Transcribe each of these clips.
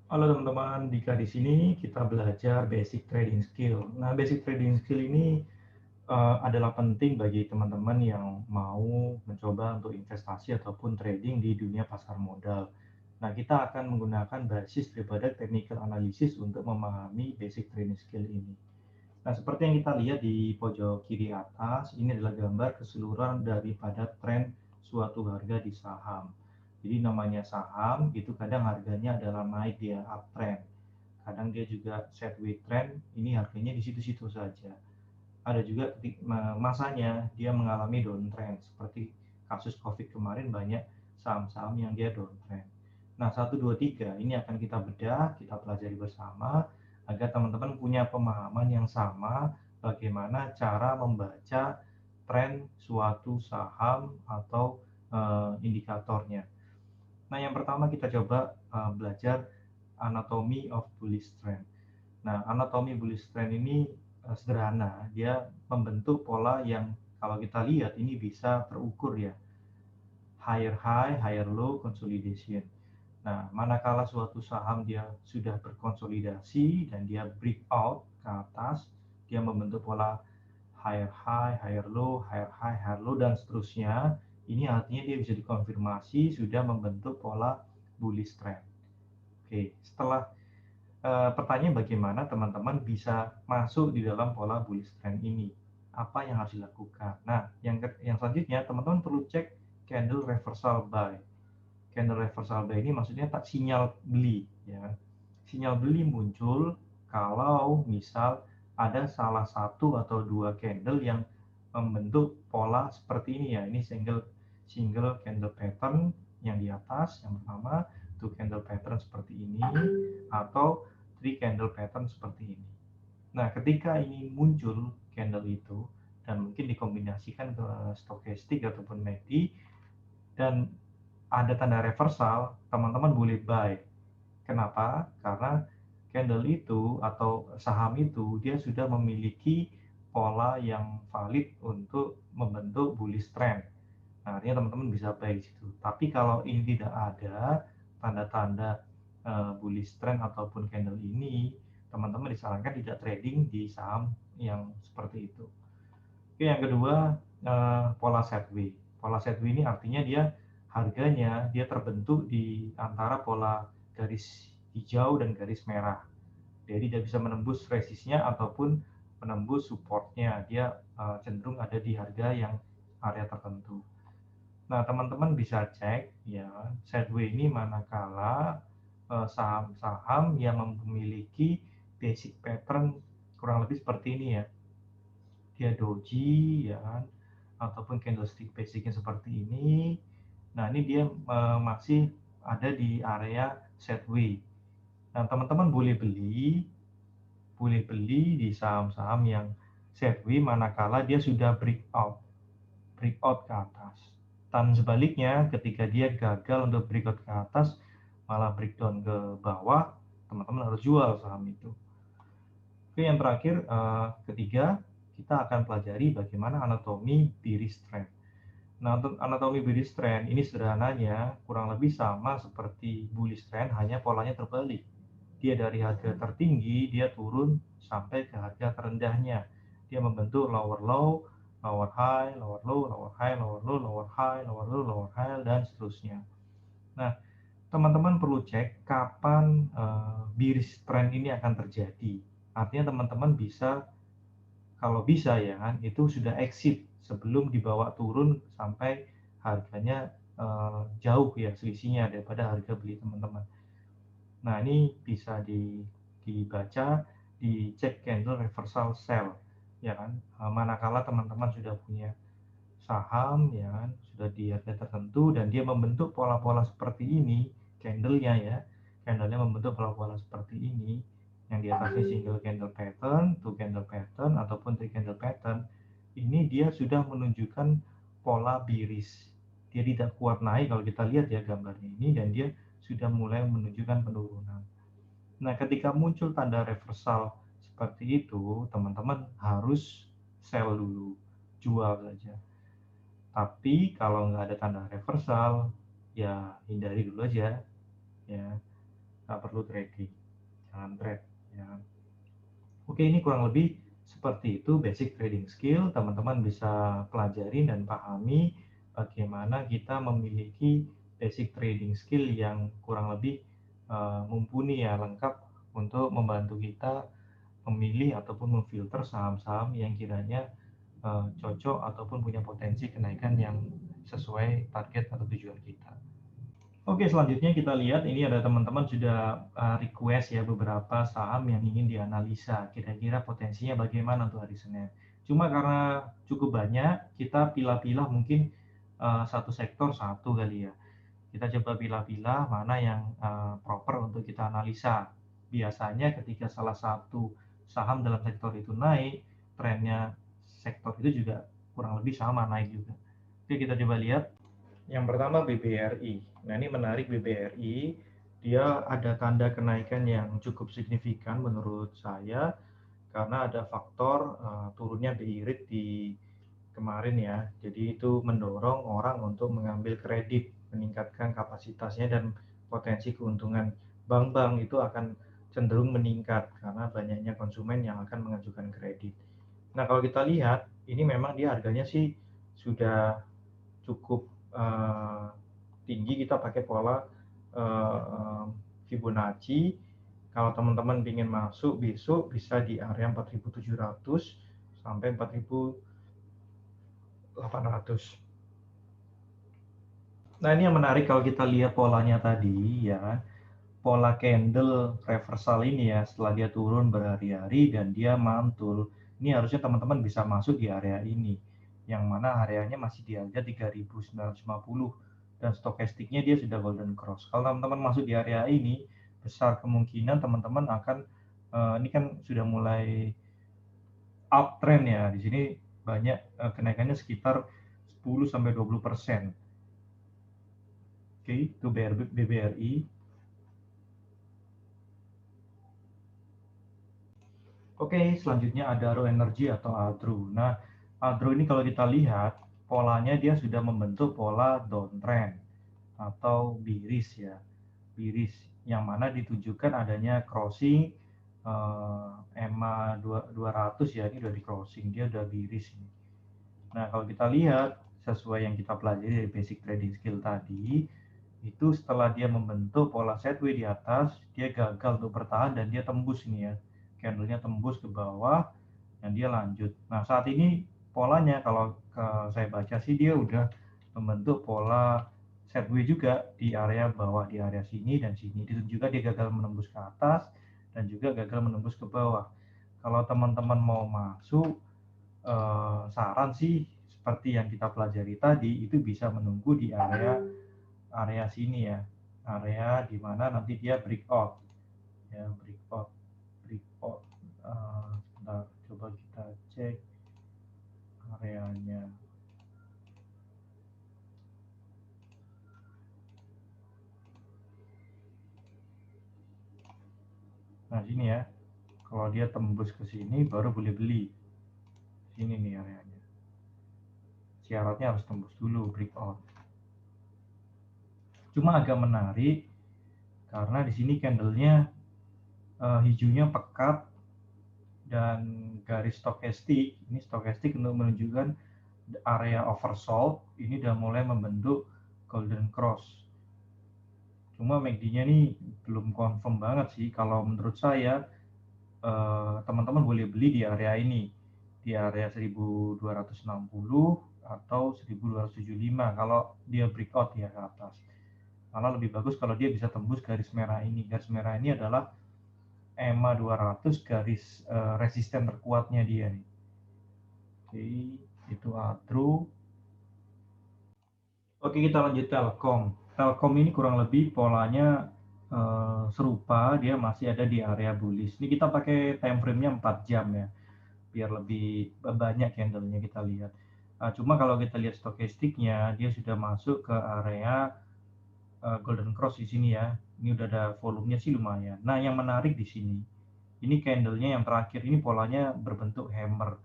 Halo teman-teman, Dika di sini kita belajar basic trading skill. Nah, basic trading skill ini adalah penting bagi teman-teman yang mau mencoba untuk investasi ataupun trading di dunia pasar modal. Nah, kita akan menggunakan basis daripada technical analysis untuk memahami basic trading skill ini. Nah, seperti yang kita lihat di pojok kiri atas, ini adalah gambar keseluruhan daripada tren suatu harga di saham. Jadi namanya saham, itu kadang harganya adalah naik, dia uptrend. Kadang dia juga sideways trend, ini harganya di situ-situ saja. Ada juga masanya dia mengalami downtrend, seperti kasus COVID kemarin banyak saham-saham yang dia downtrend. Nah, 1, 2, 3 ini akan kita bedah, kita pelajari bersama agar teman-teman punya pemahaman yang sama bagaimana cara membaca tren suatu saham atau indikatornya. Nah, yang pertama kita coba belajar anatomy of bullish trend. Nah, anatomi bullish trend ini sederhana, dia membentuk pola yang kalau kita lihat ini bisa terukur ya, higher high, higher low, consolidation. Nah, manakala suatu saham dia sudah berkonsolidasi dan dia breakout ke atas, dia membentuk pola higher high, higher low, higher high, higher low, dan seterusnya. Ini artinya dia bisa dikonfirmasi sudah membentuk pola bullish trend. Oke, setelah pertanyaan bagaimana teman-teman bisa masuk di dalam pola bullish trend ini? Apa yang harus dilakukan? Nah, yang selanjutnya teman-teman perlu cek candle reversal buy. Candle reversal buy ini maksudnya tak sinyal beli, ya. Sinyal beli muncul kalau misal ada salah satu atau dua candle yang membentuk pola seperti ini ya. Ini single candle pattern yang di atas yang pertama, two candle pattern seperti ini, atau three candle pattern seperti ini. Nah, ketika ini muncul candle itu dan mungkin dikombinasikan ke stokastik ataupun MACD dan ada tanda reversal, teman-teman boleh buy. Kenapa? Karena candle itu atau saham itu dia sudah memiliki pola yang valid untuk membentuk bullish trend. Nah, artinya teman-teman bisa buy di situ. Tapi kalau ini tidak ada tanda-tanda bullish trend ataupun candle ini, teman-teman disarankan tidak trading di saham yang seperti itu. Oke, yang kedua, pola sideways. Pola sideways ini artinya dia harganya dia terbentuk di antara pola garis hijau dan garis merah. Jadi dia bisa menembus resistnya ataupun menembus supportnya. Dia cenderung ada di harga yang area tertentu. Nah, teman-teman bisa cek ya sideways ini manakala saham-saham yang memiliki basic pattern kurang lebih seperti ini ya. Dia doji ya kan, ataupun candlestick basicnya seperti ini. Nah, ini dia masih ada di area sideways. Nah, teman-teman boleh beli di saham-saham yang sideways manakala dia sudah breakout ke atas. Dan sebaliknya, ketika dia gagal untuk breakout ke atas, malah breakdown ke bawah, teman-teman harus jual saham itu. Oke, yang terakhir, ketiga, kita akan pelajari bagaimana anatomi bearish trend. Nah, untuk anatomi bearish trend ini sederhananya kurang lebih sama seperti bullish trend, hanya polanya terbalik. Dia dari harga tertinggi, dia turun sampai ke harga terendahnya. Dia membentuk lower low, lower high, lower low, lower high, lower low, lower high, lower low, lower high, dan seterusnya. Nah, teman-teman perlu cek kapan bearish trend ini akan terjadi. Artinya teman-teman bisa, kalau bisa ya kan, itu sudah exit sebelum dibawa turun sampai harganya jauh ya selisihnya daripada harga beli teman-teman. Nah, ini bisa dibaca, dicek candle reversal sell, ya kan. Manakala teman-teman sudah punya saham, ya kan, sudah di harga tertentu dan dia membentuk pola-pola seperti ini, candlenya ya, candlenya membentuk pola-pola seperti ini, yang di atasnya single candle pattern, two candle pattern, ataupun three candle pattern, ini dia sudah menunjukkan pola bearish. Dia tidak kuat naik kalau kita lihat ya gambarnya ini, dan dia sudah mulai menunjukkan penurunan. Nah, ketika muncul tanda reversal seperti itu, teman-teman harus sell dulu, jual saja. Tapi kalau nggak ada tanda reversal, ya hindari dulu aja, ya. nggak perlu trading, jangan trade ya. Oke, ini kurang lebih seperti itu basic trading skill. Teman-teman bisa pelajari dan pahami bagaimana kita memiliki basic trading skill yang kurang lebih mumpuni ya, lengkap untuk membantu kita memilih ataupun memfilter saham-saham yang kiranya cocok ataupun punya potensi kenaikan yang sesuai target atau tujuan kita. Oke, selanjutnya kita lihat ini ada teman-teman sudah request ya beberapa saham yang ingin dianalisa. Kira-kira potensinya bagaimana untuk hari Senin. Cuma karena cukup banyak, kita pilah-pilah mungkin satu sektor satu kali ya. Kita coba pilah-pilah mana yang proper untuk kita analisa. Biasanya ketika salah satu saham dalam sektor itu naik, trennya sektor itu juga kurang lebih sama naik juga. Oke, kita coba lihat. Yang pertama BBRI. Nah, ini menarik BBRI. Dia ada tanda kenaikan yang cukup signifikan menurut saya karena ada faktor turunnya BI rate di kemarin ya. Jadi itu mendorong orang untuk mengambil kredit, meningkatkan kapasitasnya dan potensi keuntungan bank-bank itu akan cenderung meningkat karena banyaknya konsumen yang akan mengajukan kredit. Nah, kalau kita lihat, ini memang dia harganya sih sudah cukup tinggi. Kita pakai pola Fibonacci. Kalau teman-teman ingin masuk besok bisa di area 4.700 sampai 4.800. Nah, ini yang menarik kalau kita lihat polanya tadi ya, pola candle reversal ini ya, setelah dia turun berhari-hari dan dia mantul, ini harusnya teman-teman bisa masuk di area ini, yang mana areanya masih di harga 3.950 dan stokastiknya dia sudah golden cross. Kalau teman-teman masuk di area ini, besar kemungkinan teman-teman akan ini kan sudah mulai uptrend ya, di sini banyak kenaikannya sekitar 10-20%. Oke, itu BBRI. Oke, selanjutnya ada Adaro Energy atau ADRO. Nah, ADRO ini kalau kita lihat, polanya dia sudah membentuk pola downtrend atau bearish ya. Bearish, yang mana ditunjukkan adanya crossing EMA 200 ya, ini udah di crossing, dia udah bearish ini. Nah, kalau kita lihat, sesuai yang kita pelajari dari basic trading skill tadi, itu setelah dia membentuk pola sideways di atas, dia gagal untuk bertahan dan dia tembus ini ya. Candlenya tembus ke bawah dan dia lanjut. Nah, saat ini polanya kalau saya baca sih dia udah membentuk pola sideways juga di area bawah, di area sini dan sini. Itu juga dia gagal menembus ke atas dan juga gagal menembus ke bawah. Kalau teman-teman mau masuk, saran sih seperti yang kita pelajari tadi, itu bisa menunggu di area sini ya, area di mana nanti dia breakout ya, breakout. Sebentar, coba kita cek areanya. Nah, sini ya, kalau dia tembus ke sini baru boleh beli. Sini nih areanya, syaratnya harus tembus dulu breakout. Cuma agak menarik karena di sini candlenya hijaunya pekat dan garis stokastik, ini stokastik untuk menunjukkan area oversold, ini udah mulai membentuk golden cross. Cuma MACD-nya nih belum confirm banget sih. Kalau menurut saya teman-teman boleh beli di area ini, di area 1260 atau 1275 kalau dia breakout ya ke atas. Malah lebih bagus kalau dia bisa tembus garis merah ini. Garis merah ini adalah EMA 200, garis resisten terkuatnya dia nih. Oke, itu ADRO. Oke, kita lanjut Telkom. Telkom ini kurang lebih polanya serupa, dia masih ada di area bullish. Ini kita pakai time frame-nya 4 jam ya, biar lebih banyak candle-nya kita lihat. Cuma kalau kita lihat stokastiknya, dia sudah masuk ke area golden cross di sini ya. Ini udah ada volumenya sih lumayan. Nah, yang menarik di sini, ini candle-nya yang terakhir ini polanya berbentuk hammer.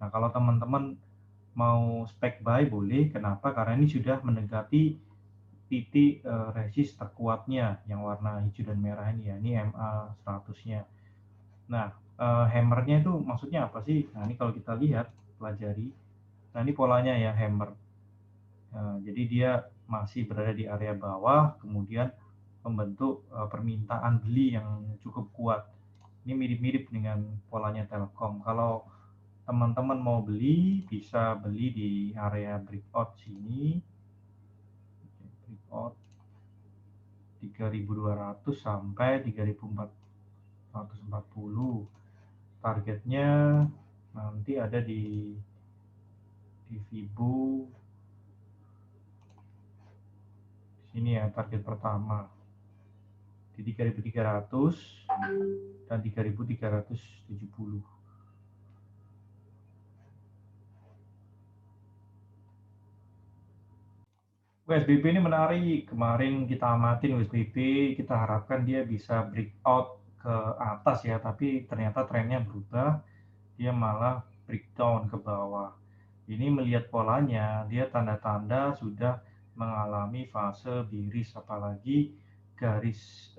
Nah, kalau teman-teman mau spek buy boleh. Kenapa? Karena ini sudah mendekati titik resist terkuatnya yang warna hijau dan merah ini ya. Ini MA 100-nya. Nah, hammernya itu maksudnya apa sih? Nah, ini kalau kita lihat, pelajari. Nah, ini polanya ya, hammer. Jadi dia masih berada di area bawah, kemudian membentuk permintaan beli yang cukup kuat. Ini mirip-mirip dengan polanya Telkom. Kalau teman-teman mau beli, bisa beli di area breakout sini. Breakout 3.200 sampai 3.440. Targetnya nanti ada di Fibo sini ya, target pertama di 3.300 dan 3.370. USBP ini menarik. Kemarin kita amatin USBP, kita harapkan dia bisa breakout ke atas ya, tapi ternyata trennya berubah, dia malah breakdown ke bawah. Ini melihat polanya, dia tanda-tanda sudah mengalami fase bearish, apalagi garis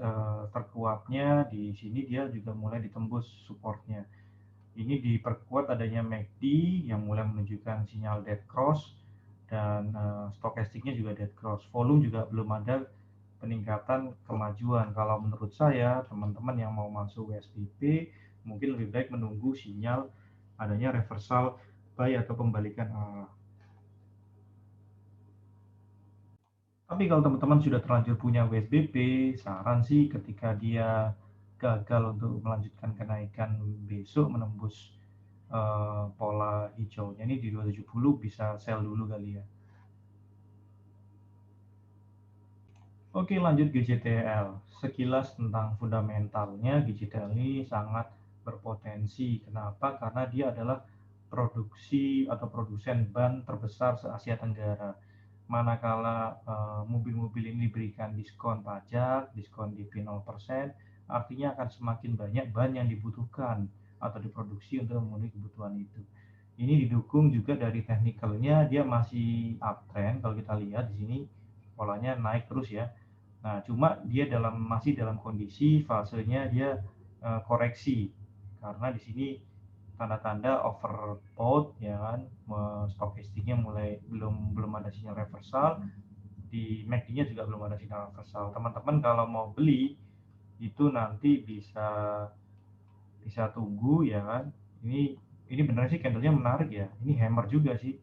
terkuatnya di sini dia juga mulai ditembus supportnya. Ini diperkuat adanya MACD yang mulai menunjukkan sinyal dead cross, dan stokastiknya juga dead cross. Volume juga belum ada peningkatan kemajuan. Kalau menurut saya, teman-teman yang mau masuk USBP mungkin lebih baik menunggu sinyal adanya reversal buy atau pembalikan arah. Tapi kalau teman-teman sudah terlanjur punya USBP, saran sih ketika dia gagal untuk melanjutkan kenaikan besok menembus pola hijaunya ini di 270, bisa sell dulu kali ya. Oke, lanjut GJTL. Sekilas tentang fundamentalnya, GJTL ini sangat berpotensi. Kenapa? Karena dia adalah produksi atau produsen ban terbesar se-Asia Tenggara. Manakala mobil-mobil ini diberikan diskon pajak, diskon DP 0%, artinya akan semakin banyak ban yang dibutuhkan atau diproduksi untuk memenuhi kebutuhan itu. Ini didukung juga dari technicalnya, dia masih uptrend. Kalau kita lihat di sini polanya naik terus ya. Nah, cuma dia masih dalam kondisi fasenya dia koreksi, karena di sini tanda-tanda overbought ya kan, stokastiknya mulai belum ada sinyal reversal, di MACD-nya juga belum ada sinyal reversal. Teman-teman kalau mau beli itu nanti bisa tunggu ya kan. Ini benar sih candlenya menarik ya. Ini hammer juga sih.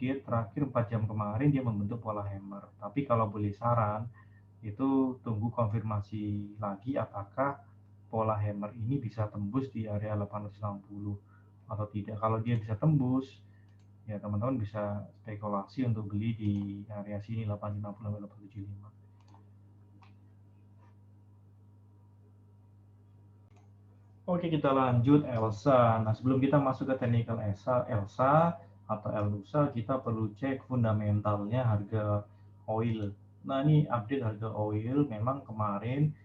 Dia terakhir 4 jam kemarin dia membentuk pola hammer. Tapi kalau boleh saran, itu tunggu konfirmasi lagi apakah pola hammer ini bisa tembus di area 860 atau tidak. Kalau dia bisa tembus, ya teman-teman bisa spekulasi untuk beli di area sini 850-875. Oke, kita lanjut Elsa. Nah, sebelum kita masuk ke technical Elsa atau Elsa, kita perlu cek fundamentalnya harga oil. Nah, ini update harga oil. Memang kemarin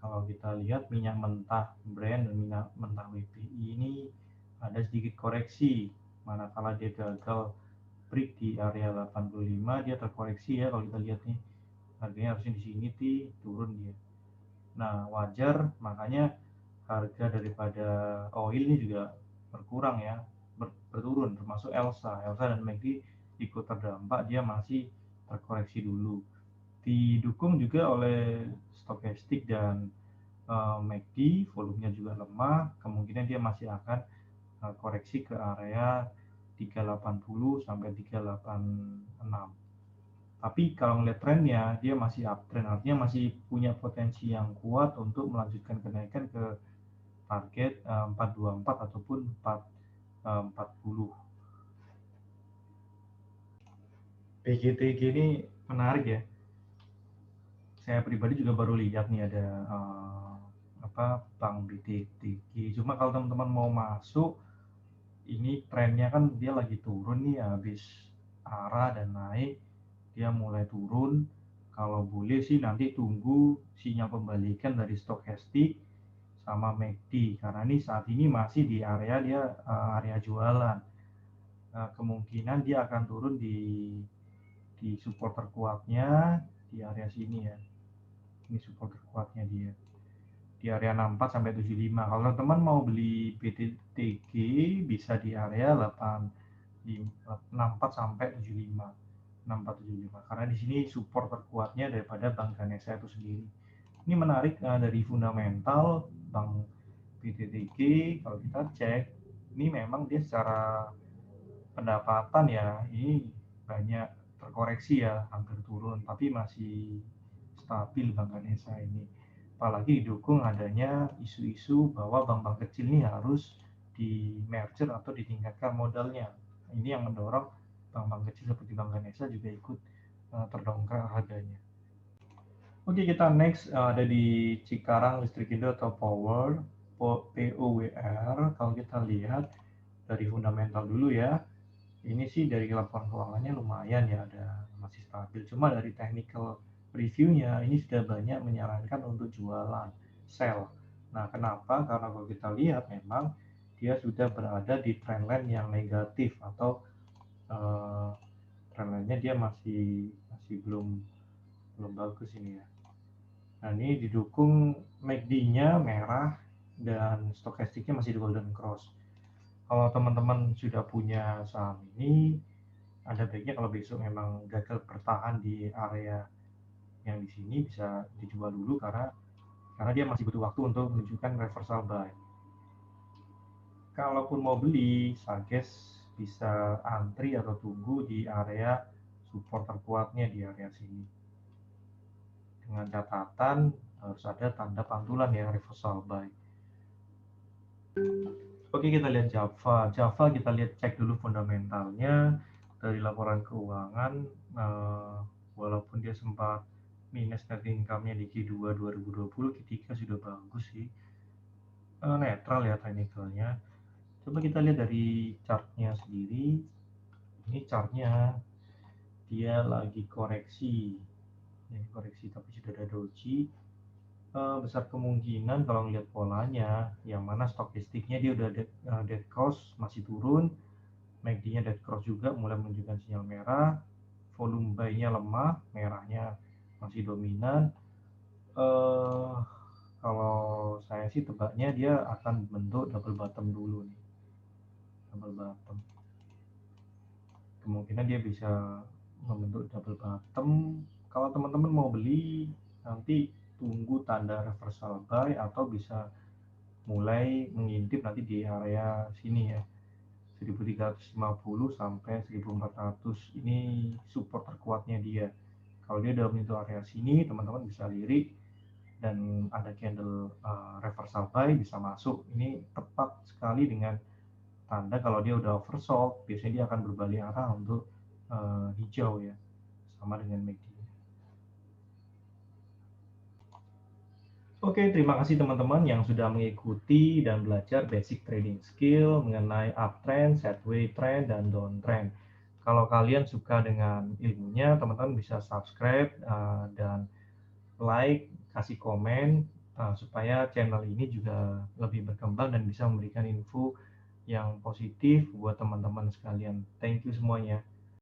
kalau kita lihat minyak mentah Brent dan minyak mentah WTI ini ada sedikit koreksi. Manakala dia gagal break di area 85, dia terkoreksi ya. Kalau kita lihat nih, harganya harusnya di sini turun dia. Nah, wajar, makanya harga daripada oil ini juga berkurang ya, berturun, termasuk Elsa dan MACD ikut terdampak, dia masih terkoreksi dulu. Didukung juga oleh stokastik dan MACD, volumenya juga lemah, kemungkinan dia masih akan koreksi ke area 380 sampai 386. Tapi kalau ngeliat trennya, dia masih uptrend, artinya masih punya potensi yang kuat untuk melanjutkan kenaikan ke target 424 ataupun 440. PGTG ini menarik ya. Saya pribadi juga baru lihat nih ada Bank BTTG. Cuma kalau teman-teman mau masuk, ini trennya kan dia lagi turun nih, habis arah dan naik, dia mulai turun. Kalau boleh sih nanti tunggu sinyal pembalikan dari stokastik sama MACD, karena ini saat ini masih di area dia area jualan. Kemungkinan dia akan turun di support terkuatnya di di area sini ya. Ini support terkuatnya dia di area 64 sampai 75. Kalau teman-teman mau beli BTTG bisa di area 64 sampai 75. 6475 karena di sini support terkuatnya daripada Bank Ganesha itu sendiri. Ini menarik dari fundamental Bank BTTG. Kalau kita cek, ini memang dia secara pendapatan ya ini banyak terkoreksi ya, hampir turun, tapi masih stabil Bank Ganesha ini. Apalagi didukung adanya isu-isu bahwa bank-bank kecil ini harus di merger atau ditingkatkan modalnya. Ini yang mendorong bank-bank kecil seperti Bank Ganesha juga ikut terdongkrak harganya. Oke, kita next ada di Cikarang Listrik Indo atau Power, POWR. Kalau kita lihat dari fundamental dulu ya, ini sih dari laporan keuangannya lumayan ya, ada masih stabil. Cuma dari technical reviewnya ini sudah banyak menyarankan untuk jualan, sell. Nah, kenapa? Karena kalau kita lihat memang dia sudah berada di trendline yang negatif atau trendline-nya dia masih belum bagus ini ya. Nah, ini didukung MACD-nya merah dan stokastiknya masih di golden cross. Kalau teman-teman sudah punya saham ini, ada baiknya kalau besok memang gagal bertahan di area yang di sini bisa dijual dulu karena dia masih butuh waktu untuk menunjukkan reversal buy. Kalaupun mau beli, suggest bisa antri atau tunggu di area support terkuatnya di area sini. Dengan catatan harus ada tanda pantulan ya, reversal buy. Oke, kita lihat Java. Java kita lihat cek dulu fundamentalnya dari laporan keuangan. Walaupun dia sempat minus net income-nya di Q2 2020, Q3 sudah bagus sih. Netral ya technical-nya. Coba kita lihat dari chart-nya sendiri. Ini chart-nya dia lagi koreksi. Ini koreksi tapi sudah ada doji. Besar kemungkinan kalau ngelihat polanya, yang mana stokastiknya dia udah dead cross masih turun, MACD-nya dead cross juga mulai menunjukkan sinyal merah, volume buy-nya lemah, merahnya masih dominan. Kalau saya sih tebaknya dia akan bentuk double bottom dulu nih, double bottom. Kemungkinan dia bisa membentuk double bottom. Kalau teman-teman mau beli nanti tunggu tanda reversal buy atau bisa mulai mengintip nanti di area sini ya, 1350 sampai 1400. Ini support terkuatnya dia. Kalau dia udah menyentuh area sini, teman-teman bisa lirik dan ada candle reversal buy bisa masuk. Ini tepat sekali dengan tanda kalau dia udah oversold, biasanya dia akan berbalik arah untuk hijau ya, sama dengan MACD. Oke, terima kasih teman-teman yang sudah mengikuti dan belajar basic trading skill mengenai uptrend, sideways trend, dan downtrend. Kalau kalian suka dengan ilmunya, teman-teman bisa subscribe dan like, kasih komen supaya channel ini juga lebih berkembang dan bisa memberikan info yang positif buat teman-teman sekalian. Thank you semuanya.